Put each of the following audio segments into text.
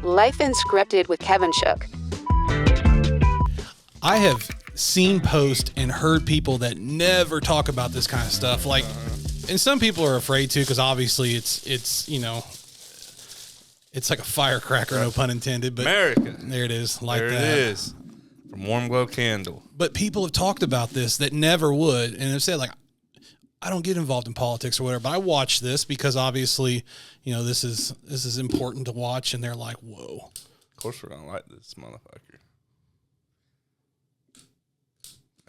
Life Unscripted with Kevin Shook. I have seen posts and heard people that never talk about this kind of stuff. Like, and some people are afraid to, because obviously it's you know, it's like a firecracker, no pun intended. But America. There it is. Like there that. it is. From Warm Glow Candle. But people have talked about this that never would, and have said, like, I don't get involved in politics or whatever, but I watch this because obviously, you know, this is important to watch, and they're like, whoa. Of course we're gonna like this motherfucker.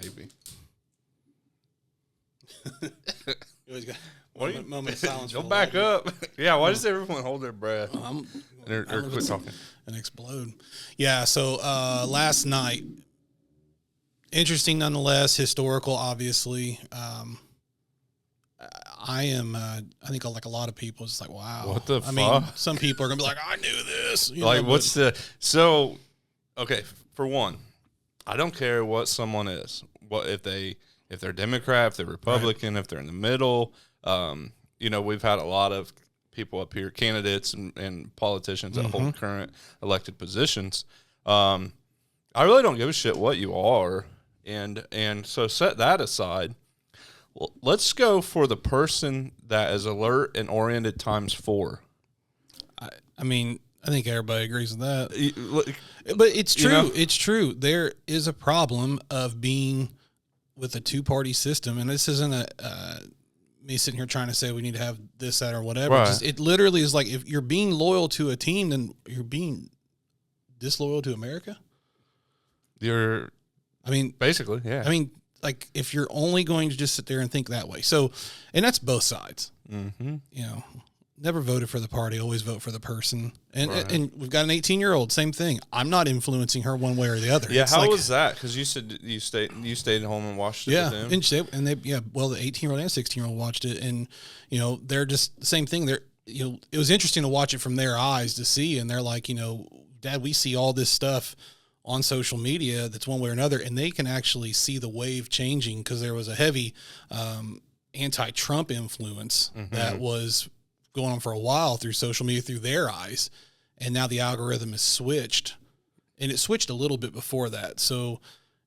Maybe. You always got moment of silence. Go back up. Yeah, why does everyone hold their breath? Or quit talking. And explode. Yeah, so last night, interesting nonetheless, historical, obviously. I think like a lot of people, it's like, wow. What the fuck? I mean, some people are going to be like, I knew this. You like, know, okay, for one, I don't care what someone is. What if they're Democrat, if they're Republican, right, if they're in the middle. You know, we've had a lot of people up here, candidates and politicians that hold current elected positions. I really don't give a shit what you are. And so set that aside. Well, let's go for the person that is alert and oriented times 4. I mean, I think everybody agrees with that. But it's true. You know? It's true. There is a problem of being with a two-party system, and this isn't me sitting here trying to say we need to have this, that, or whatever. Right. It literally is like, if you're being loyal to a team, then you're being disloyal to America. Basically, yeah. I mean, like, if you're only going to just sit there and think that way. So, and that's both sides. Mm-hmm. You know, never voted for the party, always vote for the person. And right. And we've got an 18-year-old, same thing. I'm not influencing her one way or the other. Yeah, it's how like, was that? Because you said you stayed at home and watched it with them. And the 18-year-old and 16-year-old watched it, and you know, they're just the same thing. They're, you know, it was interesting to watch it from their eyes to see, and they're like, you know, Dad, we see all this stuff on social media that's one way or another, and they can actually see the wave changing, because there was a heavy anti-Trump influence that was going on for a while through social media through their eyes, and now the algorithm is switched, and it switched a little bit before that. So,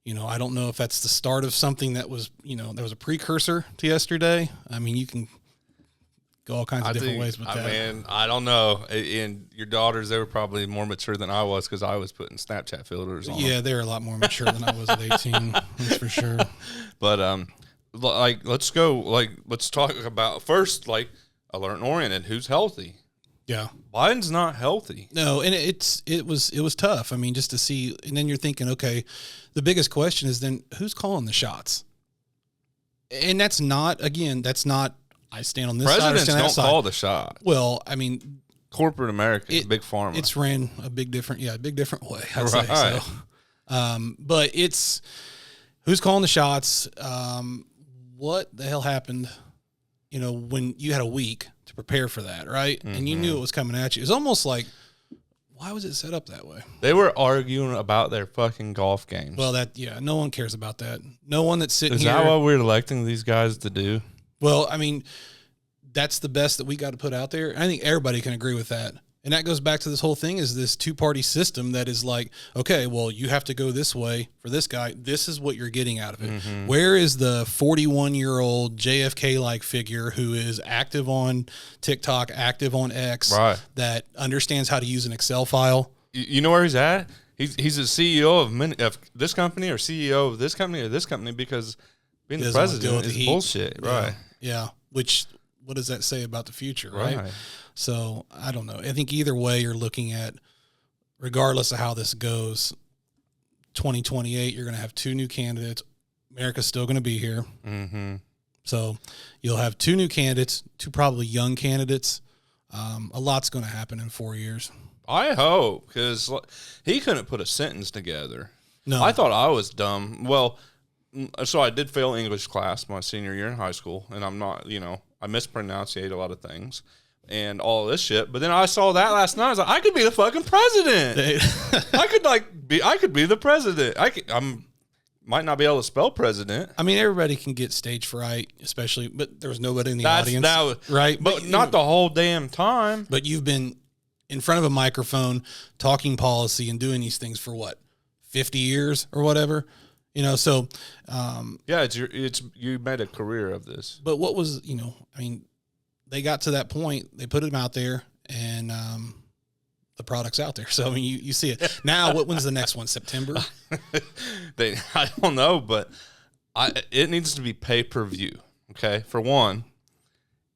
you know, I don't know if that's the start of something that was, you know, there was a precursor to yesterday. I mean, you can go all kinds of different ways with that. Man, I don't know. And your daughters, they were probably more mature than I was, because I was putting Snapchat filters on. Yeah, they're a lot more mature than I was at 18. That's for sure. But like, let's talk about first, like, alert and oriented. Who's healthy? Yeah, Biden's not healthy. No, and it was tough. I mean, just to see, and then you're thinking, okay, the biggest question is then who's calling the shots? And that's not I stand on this side or stand on that side. Presidents don't call the shot. Well, I mean, corporate America, big pharma. It's ran a big different way, I'd say. So, but it's who's calling the shots. What the hell happened? You know, when you had a week to prepare for that, right? And you knew it was coming at you. It's almost like, why was it set up that way? They were arguing about their fucking golf games. Well, no one cares about that. No one that's sitting here. Is that what we're electing these guys to do? Well, I mean, that's the best that we got to put out there. I think everybody can agree with that. And that goes back to this whole thing, is this two-party system that is like, okay, well, you have to go this way for this guy. This is what you're getting out of it. Where is the 41-year-old JFK-like figure who is active on TikTok, active on X, right, that understands how to use an Excel file? You know where he's at? He's a CEO of this company, or CEO of this company, or this company, because being the president is bullshit. Yeah. Right. Yeah. Which, what does that say about the future, right? So, I don't know. I think either way you're looking at, regardless of how this goes, 2028, you're going to have 2 new candidates. America's still going to be here. So, you'll have 2 new candidates, 2 probably young candidates. A lot's going to happen in 4 years. I hope, because he couldn't put a sentence together. No. I thought I was dumb. Well, so I did fail English class my senior year in high school, and I'm not, you know, I mispronunciate a lot of things and all of this shit. But then I saw that last night. I was like, I could be the fucking president. I could be the president. Might not be able to spell president. I mean, everybody can get stage fright, especially, but there was nobody in the audience, that was, right? But not the whole damn time. But you've been in front of a microphone talking policy and doing these things for what, 50 years or whatever, you know? So, yeah, you made a career of this. but what was, you know, I mean, they got to that point, they put them out there, and the product's out there. So, I mean, you see it. Now, when's the next one? September? I don't know, but it needs to be pay-per-view, okay, for one.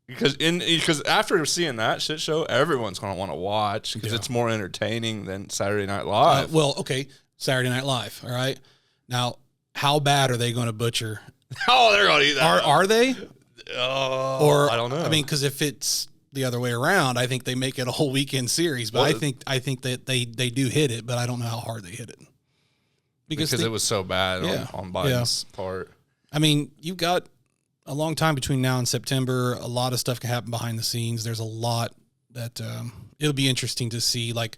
Because after seeing that shit show, everyone's going to want to watch because it's more entertaining than Saturday Night Live. Well, okay, Saturday Night Live, all right? Now, how bad are they going to butcher? Oh, they're going to eat that. Are they? Or I don't know. I mean, because if it's the other way around, I think they make it a whole weekend series. But I think that they do hit it, but I don't know how hard they hit it because it was so bad on Biden's part. I mean, you've got a long time between now and September. A lot of stuff can happen behind the scenes. There's a lot that it'll be interesting to see, like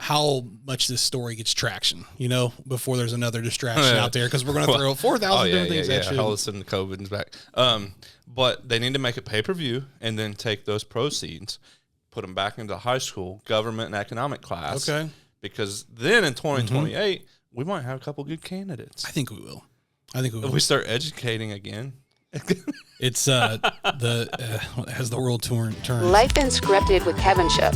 how much this story gets traction, you know, before there's another distraction out there, because we're going to throw 4,000 different things at you. All of a sudden, COVID's back. But they need to make it pay-per-view and then take those proceeds, put them back into high school, government, and economic class. Okay. Because then in 2028, we might have a couple good candidates. I think we will. If we start educating again. It's has the world turned. Life Unscripted with Kevin Shook.